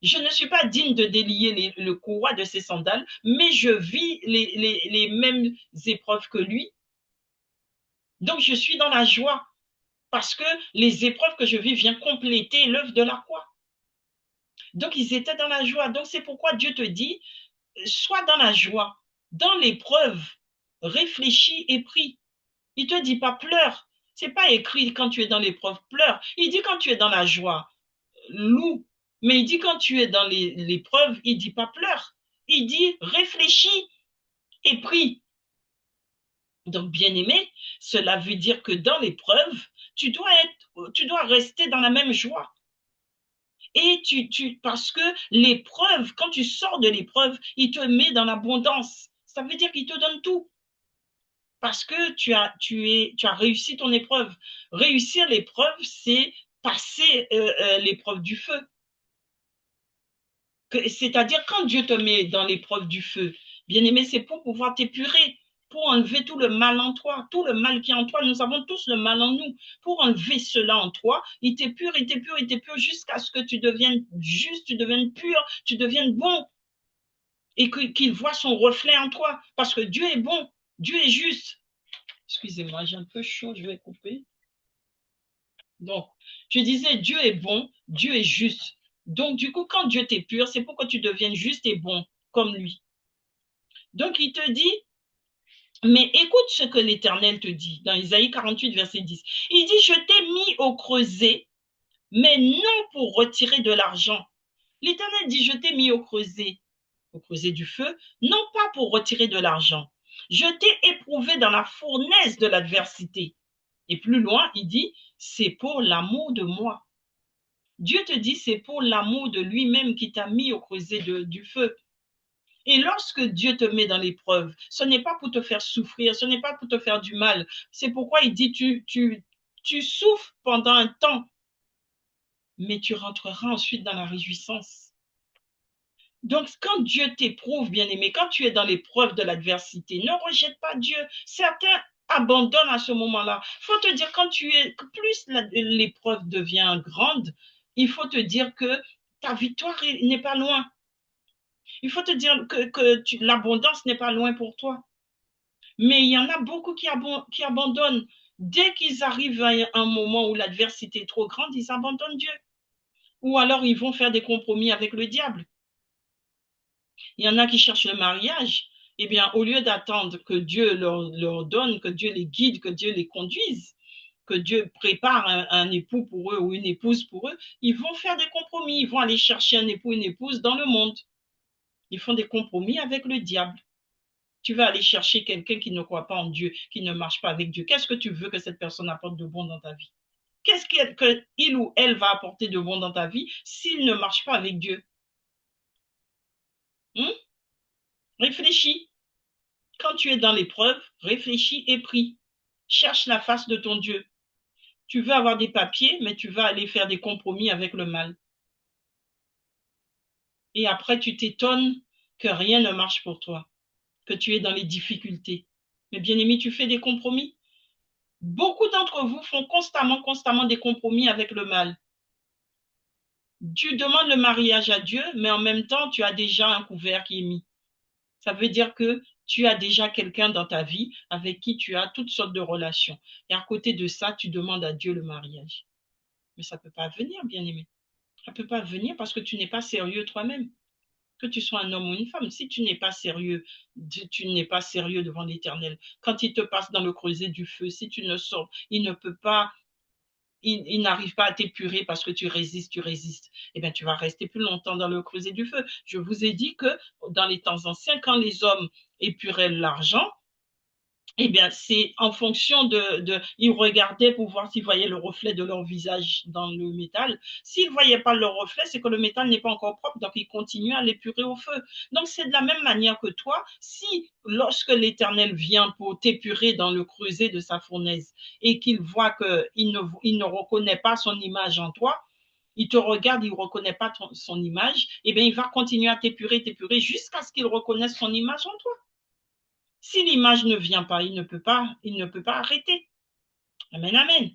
Je ne suis pas digne de délier le courroie de ses sandales, mais je vis les mêmes épreuves que lui. Donc je suis dans la joie parce que les épreuves que je vis viennent compléter l'œuvre de la croix. Donc ils étaient dans la joie. Donc c'est pourquoi Dieu te dit, sois dans la joie, dans l'épreuve, réfléchis et prie. Il ne te dit pas pleure. Ce n'est pas écrit quand tu es dans l'épreuve, pleure. Il dit quand tu es dans la joie, loue. Mais il dit quand tu es dans l'épreuve, il ne dit pas pleure. Il dit réfléchis et prie. Donc, bien-aimé, cela veut dire que dans l'épreuve, tu dois rester dans la même joie. Et parce que l'épreuve, quand tu sors de l'épreuve, il te met dans l'abondance. Ça veut dire qu'il te donne tout. Parce que tu as réussi ton épreuve. Réussir l'épreuve, c'est passer l'épreuve du feu. C'est-à-dire quand Dieu te met dans l'épreuve du feu, bien aimé, c'est pour pouvoir t'épurer, pour enlever tout le mal en toi, tout le mal qui est en toi. Nous avons tous le mal en nous. Pour enlever cela en toi, il t'épure, il t'épure, il t'épure jusqu'à ce que tu deviennes juste, tu deviennes pur, tu deviennes bon. Et qu'il voit son reflet en toi. Parce que Dieu est bon, Dieu est juste. Excusez-moi, j'ai un peu chaud, je vais couper. Donc, je disais, Dieu est bon, Dieu est juste. Donc, du coup, quand Dieu t'épure, c'est pour que tu deviennes juste et bon, comme lui. Donc, il te dit, mais écoute ce que l'Éternel te dit dans Isaïe 48, verset 10. Il dit, je t'ai mis au creuset, mais non pour retirer de l'argent. L'Éternel dit, je t'ai mis au creuset du feu, non pas pour retirer de l'argent. Je t'ai éprouvé dans la fournaise de l'adversité. Et plus loin, il dit, c'est pour l'amour de moi. Dieu te dit, c'est pour l'amour de lui-même qui t'a mis au creuset du feu. Et lorsque Dieu te met dans l'épreuve, ce n'est pas pour te faire souffrir, ce n'est pas pour te faire du mal. C'est pourquoi il dit, tu souffres pendant un temps, mais tu rentreras ensuite dans la réjouissance. Donc, quand Dieu t'éprouve, bien-aimé, quand tu es dans l'épreuve de l'adversité, ne rejette pas Dieu. Certains abandonnent à ce moment-là. Il faut te dire, plus l'épreuve devient grande, il faut te dire que ta victoire n'est pas loin. Il faut te dire que l'abondance n'est pas loin pour toi. Mais il y en a beaucoup qui abandonnent. Dès qu'ils arrivent à un moment où l'adversité est trop grande, ils abandonnent Dieu. Ou alors ils vont faire des compromis avec le diable. Il y en a qui cherchent le mariage. Eh bien, au lieu d'attendre que Dieu leur donne, que Dieu les guide, que Dieu les conduise, que Dieu prépare un époux pour eux ou une épouse pour eux, ils vont faire des compromis. Ils vont aller chercher un époux, une épouse dans le monde. Ils font des compromis avec le diable. Tu vas aller chercher quelqu'un qui ne croit pas en Dieu, qui ne marche pas avec Dieu. Qu'est-ce que tu veux que cette personne apporte de bon dans ta vie? Qu'est-ce qu'il ou elle va apporter de bon dans ta vie s'il ne marche pas avec Dieu? Réfléchis. Quand tu es dans l'épreuve, réfléchis et prie. Cherche la face de ton Dieu. Tu veux avoir des papiers, mais tu vas aller faire des compromis avec le mal. Et après, tu t'étonnes que rien ne marche pour toi, que tu es dans les difficultés. Mais bien aimé, tu fais des compromis. Beaucoup d'entre vous font constamment des compromis avec le mal. Tu demandes le mariage à Dieu, mais en même temps, tu as déjà un couvert qui est mis. Ça veut dire que tu as déjà quelqu'un dans ta vie avec qui tu as toutes sortes de relations. Et à côté de ça, tu demandes à Dieu le mariage. Mais ça ne peut pas venir, bien aimé. Ça ne peut pas venir parce que tu n'es pas sérieux toi-même. Que tu sois un homme ou une femme, si tu n'es pas sérieux, tu n'es pas sérieux devant l'Éternel. Quand il te passe dans le creuset du feu, si tu ne sors, il ne peut pas, il n'arrive pas à t'épurer parce que tu résistes. Eh bien, tu vas rester plus longtemps dans le creuset du feu. Je vous ai dit que dans les temps anciens, quand les hommes épuraient l'argent, eh bien, c'est en fonction ils regardaient pour voir s'ils voyaient le reflet de leur visage dans le métal. S'ils ne voyaient pas le reflet, c'est que le métal n'est pas encore propre, donc ils continuent à l'épurer au feu. Donc, c'est de la même manière que toi, si lorsque l'Éternel vient pour t'épurer dans le creuset de sa fournaise et qu'il voit qu'il ne reconnaît pas son image en toi, il te regarde, il ne reconnaît pas son image, eh bien, il va continuer à t'épurer jusqu'à ce qu'il reconnaisse son image en toi. Si l'image ne vient pas, il ne peut pas arrêter. Amen, amen.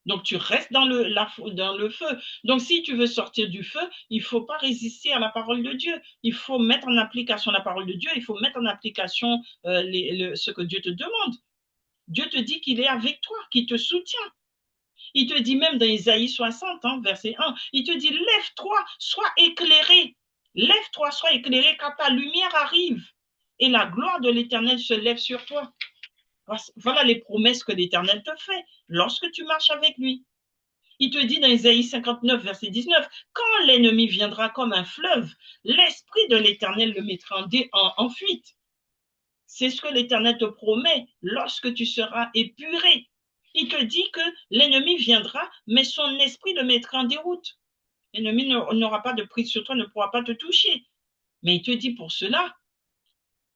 Donc, tu restes dans le feu. Donc, si tu veux sortir du feu, il ne faut pas résister à la parole de Dieu. Il faut mettre en application la parole de Dieu. Il faut mettre en application ce que Dieu te demande. Dieu te dit qu'il est avec toi, qu'il te soutient. Il te dit même dans Isaïe 60, verset 1, il te dit, lève-toi, sois éclairé. Lève-toi, sois éclairé car ta lumière arrive. Et la gloire de l'Éternel se lève sur toi. Voilà les promesses que l'Éternel te fait lorsque tu marches avec lui. Il te dit dans Isaïe 59, verset 19, quand l'ennemi viendra comme un fleuve, l'esprit de l'Éternel le mettra en fuite. C'est ce que l'Éternel te promet lorsque tu seras épuré. Il te dit que l'ennemi viendra, mais son esprit le mettra en déroute. L'ennemi n'aura pas de prise sur toi, ne pourra pas te toucher. Mais il te dit pour cela,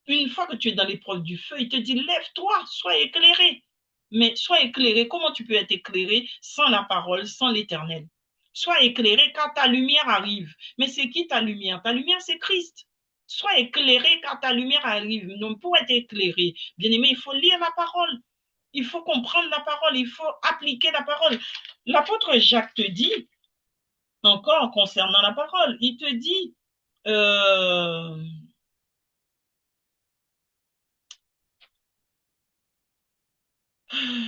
une fois que tu es dans l'épreuve du feu, il te dit, lève-toi, sois éclairé. Mais sois éclairé, comment tu peux être éclairé sans la parole, sans l'Éternel? Sois éclairé car ta lumière arrive. Mais c'est qui ta lumière? Ta lumière, c'est Christ. Sois éclairé car ta lumière arrive. Non, pour être éclairé, bien aimé, il faut lire la parole. Il faut comprendre la parole, il faut appliquer la parole. L'apôtre Jacques te dit, encore concernant la parole, il te dit,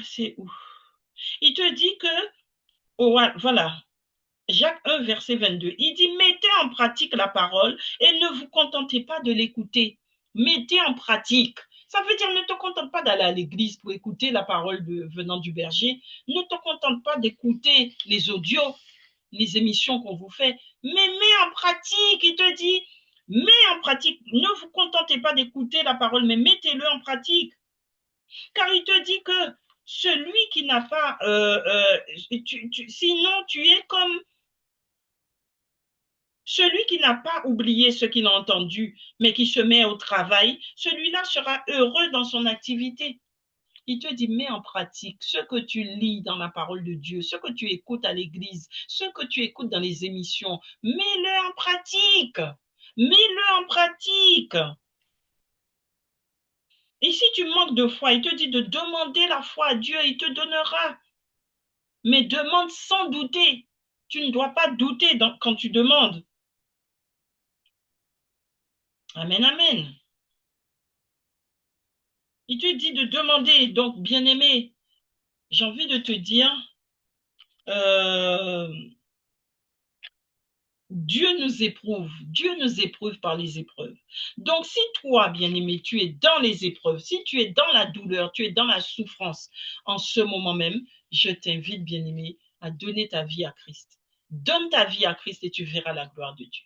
c'est où? Il te dit que, oh, voilà, Jacques 1, verset 22, il dit, mettez en pratique la parole et ne vous contentez pas de l'écouter. Mettez en pratique. Ça veut dire, ne te contente pas d'aller à l'église pour écouter la parole venant du berger. Ne te contente pas d'écouter les audios, les émissions qu'on vous fait, mais mets en pratique. Il te dit, mets en pratique. Ne vous contentez pas d'écouter la parole, mais mettez-le en pratique. Car il te dit que celui qui n'a pas, sinon tu es comme celui qui n'a pas oublié ce qu'il a entendu, mais qui se met au travail, celui-là sera heureux dans son activité. Il te dit, mets en pratique ce que tu lis dans la parole de Dieu, ce que tu écoutes à l'église, ce que tu écoutes dans les émissions. Mets-le en pratique. Mets-le en pratique. Et si tu manques de foi, il te dit de demander la foi à Dieu, il te donnera. Mais demande sans douter. Tu ne dois pas douter quand tu demandes. Amen, amen. Il te dit de demander. Donc, bien-aimé, j'ai envie de te dire, euh, Dieu nous éprouve par les épreuves. Donc, si toi, bien-aimé, tu es dans les épreuves, si tu es dans la douleur, tu es dans la souffrance en ce moment même, je t'invite, bien-aimé, à donner ta vie à Christ. Donne ta vie à Christ et tu verras la gloire de Dieu.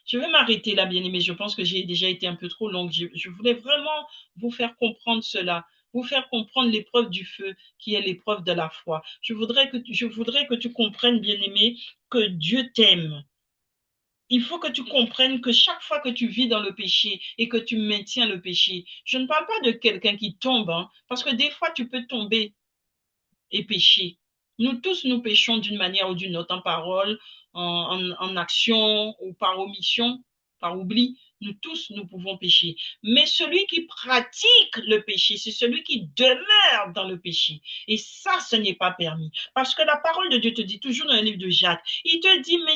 Je vais m'arrêter là, bien-aimé. Je pense que j'ai déjà été un peu trop longue. Je voulais vraiment vous faire comprendre cela, vous faire comprendre l'épreuve du feu qui est l'épreuve de la foi. Je voudrais que tu comprennes, bien-aimé, que Dieu t'aime. il faut que tu comprennes que chaque fois que tu vis dans le péché et que tu maintiens le péché, je ne parle pas de quelqu'un qui tombe, hein, parce que des fois tu peux tomber et pécher. Nous tous, nous péchons d'une manière ou d'une autre, en parole, en action ou par omission, par oubli. Nous tous, nous pouvons pécher. Mais celui qui pratique le péché, c'est celui qui demeure dans le péché. Et ça, ce n'est pas permis. Parce que la parole de Dieu te dit toujours dans le livre de Jacques, il te dit, mais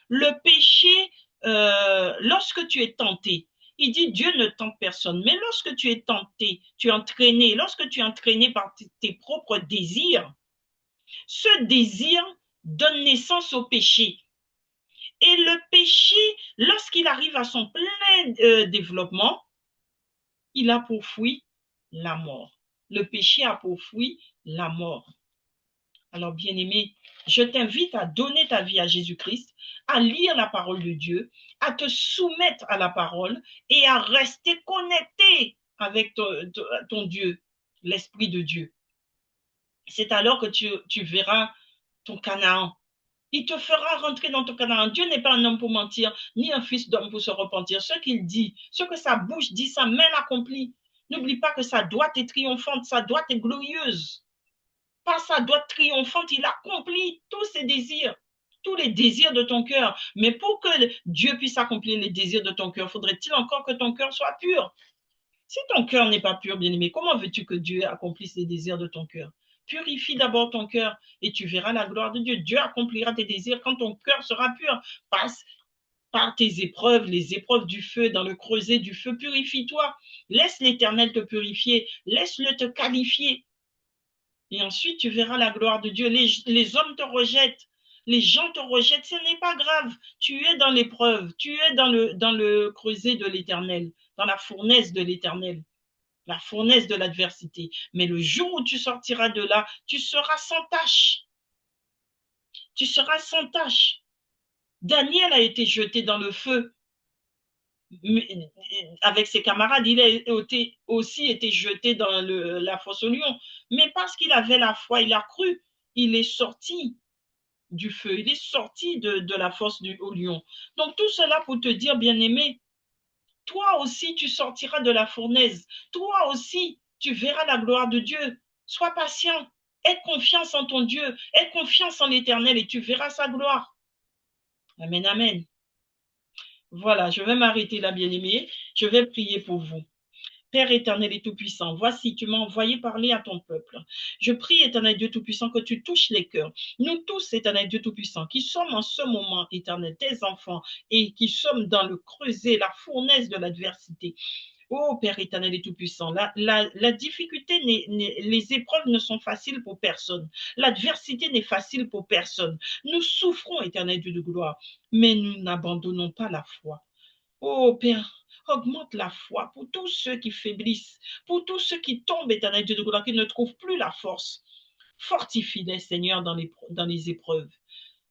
le péché, lorsque tu es tenté, il dit Dieu ne tente personne. Mais lorsque tu es tenté, tu es entraîné, lorsque tu es entraîné par tes propres désirs, ce désir donne naissance au péché. Et le péché, lorsqu'il arrive à son plein développement, il a pour fruit la mort. Le péché a pour fruit la mort. Alors, bien-aimé, je t'invite à donner ta vie à Jésus-Christ, à lire la parole de Dieu, à te soumettre à la parole et à rester connecté avec ton Dieu, l'Esprit de Dieu. C'est alors que tu verras ton Canaan. Il te fera rentrer dans ton Canaan. Dieu n'est pas un homme pour mentir, ni un fils d'homme pour se repentir. Ce qu'il dit, ce que sa bouche dit, sa main l'accomplit. N'oublie pas que sa droite est triomphante, sa droite est glorieuse. Par sa droite triomphante, il accomplit tous ses désirs, tous les désirs de ton cœur. Mais pour que Dieu puisse accomplir les désirs de ton cœur, faudrait-il encore que ton cœur soit pur? Si ton cœur n'est pas pur, bien-aimé, comment veux-tu que Dieu accomplisse les désirs de ton cœur? Purifie d'abord ton cœur et tu verras la gloire de Dieu. Dieu accomplira tes désirs quand ton cœur sera pur. Passe par tes épreuves, les épreuves du feu, dans le creuset du feu, purifie-toi. Laisse l'Éternel te purifier, laisse-le te qualifier. Et ensuite, tu verras la gloire de Dieu. Les hommes te rejettent, les gens te rejettent, ce n'est pas grave. Tu es dans l'épreuve, tu es dans le creuset de l'Éternel, dans la fournaise de l'Éternel, la fournaise de l'adversité. Mais le jour où tu sortiras de là, tu seras sans tache. Tu seras sans tache. Daniel a été jeté dans le feu avec ses camarades. Il a aussi été jeté dans la fosse aux lions. Mais parce qu'il avait la foi, il a cru. Il est sorti du feu, il est sorti de la fosse au lion. Donc tout cela pour te dire, bien-aimé, toi aussi tu sortiras de la fournaise. Toi aussi tu verras la gloire de Dieu. Sois patient. Aie confiance en ton Dieu. Aie confiance en l'Éternel et tu verras sa gloire. Amen, amen. Voilà, je vais m'arrêter là, bien-aimé. Je vais prier pour vous. Père éternel et tout-puissant, voici, tu m'as envoyé parler à ton peuple. Je prie, éternel Dieu tout-puissant, que tu touches les cœurs. Nous tous, éternel Dieu tout-puissant, qui sommes en ce moment, éternel, tes enfants, et qui sommes dans le creuset, la fournaise de l'adversité. Oh Père éternel et tout-puissant, la difficulté, les épreuves ne sont faciles pour personne. L'adversité n'est facile pour personne. Nous souffrons, éternel Dieu de gloire, mais nous n'abandonnons pas la foi. Oh Père, augmente la foi pour tous ceux qui faiblissent, pour tous ceux qui tombent, éternel Dieu de gloire, qui ne trouvent plus la force. Fortifie-les, Seigneur, dans les épreuves.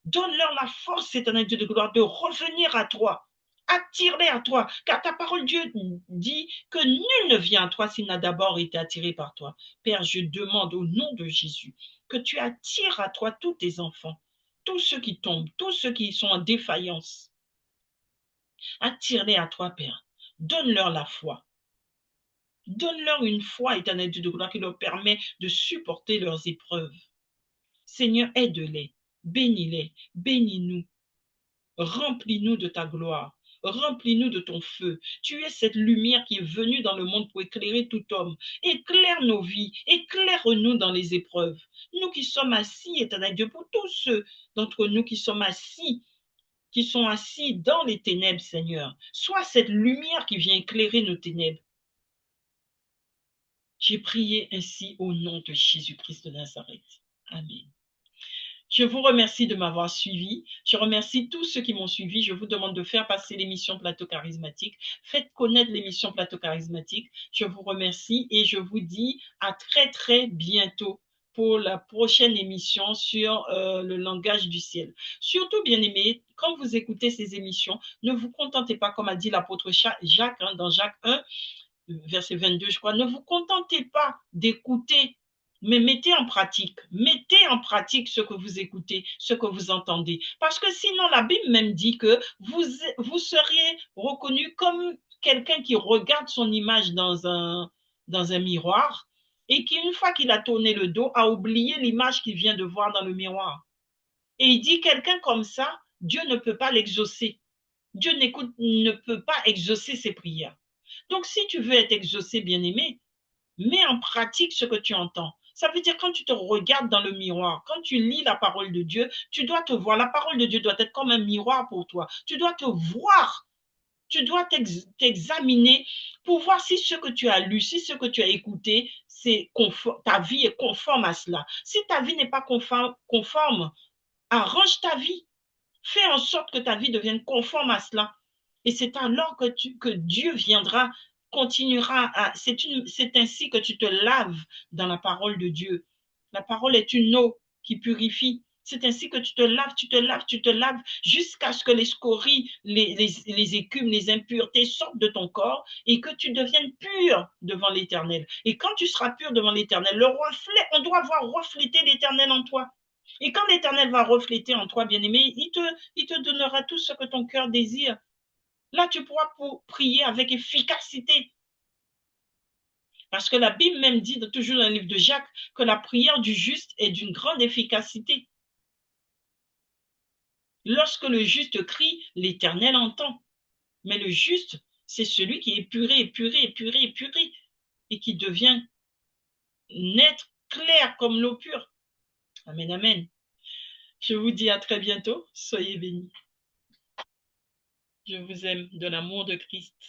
Donne-leur la force, éternel Dieu de gloire, de revenir à toi. Attire-les à toi, car ta parole, Dieu, dit que nul ne vient à toi s'il n'a d'abord été attiré par toi. Père, je demande au nom de Jésus que tu attires à toi tous tes enfants, tous ceux qui tombent, tous ceux qui sont en défaillance. Attire-les à toi, Père. Donne-leur la foi. Donne-leur une foi, éternel Dieu de gloire, qui leur permet de supporter leurs épreuves. Seigneur, aide-les, bénis-les, bénis-nous, remplis-nous de ta gloire, remplis-nous de ton feu. Tu es cette lumière qui est venue dans le monde pour éclairer tout homme. Éclaire nos vies, éclaire-nous dans les épreuves. Nous qui sommes assis, éternel Dieu, pour tous ceux d'entre nous qui sont assis dans les ténèbres, Seigneur. Sois cette lumière qui vient éclairer nos ténèbres. J'ai prié ainsi au nom de Jésus-Christ de Nazareth. Amen. Je vous remercie de m'avoir suivi. Je remercie tous ceux qui m'ont suivi. Je vous demande de faire passer l'émission Plateau Charismatique. Faites connaître l'émission Plateau Charismatique. Je vous remercie et je vous dis à très très bientôt pour la prochaine émission sur le langage du ciel. Surtout, bien-aimés, quand vous écoutez ces émissions, ne vous contentez pas, comme a dit l'apôtre Jacques, dans Jacques 1, verset 22, je crois, ne vous contentez pas d'écouter Mais mettez en pratique ce que vous écoutez, ce que vous entendez. Parce que sinon, la Bible même dit que vous seriez reconnu comme quelqu'un qui regarde son image dans un miroir et qui, une fois qu'il a tourné le dos, a oublié l'image qu'il vient de voir dans le miroir. Et il dit, quelqu'un comme ça, Dieu ne peut pas l'exaucer. Dieu ne peut pas exaucer ses prières. Donc, si tu veux être exaucé, bien-aimé, mets en pratique ce que tu entends. Ça veut dire quand tu te regardes dans le miroir, quand tu lis la parole de Dieu, tu dois te voir. La parole de Dieu doit être comme un miroir pour toi. Tu dois te voir. Tu dois t'examiner pour voir si ce que tu as lu, si ce que tu as écouté, ta vie est conforme à cela. Si ta vie n'est pas conforme, arrange ta vie. Fais en sorte que ta vie devienne conforme à cela. Et c'est alors que Dieu viendra, continuera à... C'est ainsi que tu te laves dans la parole de Dieu. La parole est une eau qui purifie. C'est ainsi que tu te laves, tu te laves, tu te laves jusqu'à ce que les scories, les écumes, les impuretés sortent de ton corps et que tu deviennes pur devant l'Éternel. Et quand tu seras pur devant l'Éternel, le reflet, on doit voir refléter l'Éternel en toi. Et quand l'Éternel va refléter en toi, bien-aimé, il te donnera tout ce que ton cœur désire. Là, tu pourras prier avec efficacité. Parce que la Bible même dit, toujours dans le livre de Jacques, que la prière du juste est d'une grande efficacité. Lorsque le juste crie, l'Éternel entend. Mais le juste, c'est celui qui est épuré, épuré, épuré, épuré, et qui devient net, clair comme l'eau pure. Amen, amen. Je vous dis à très bientôt. Soyez bénis. Je vous aime de l'amour de Christ.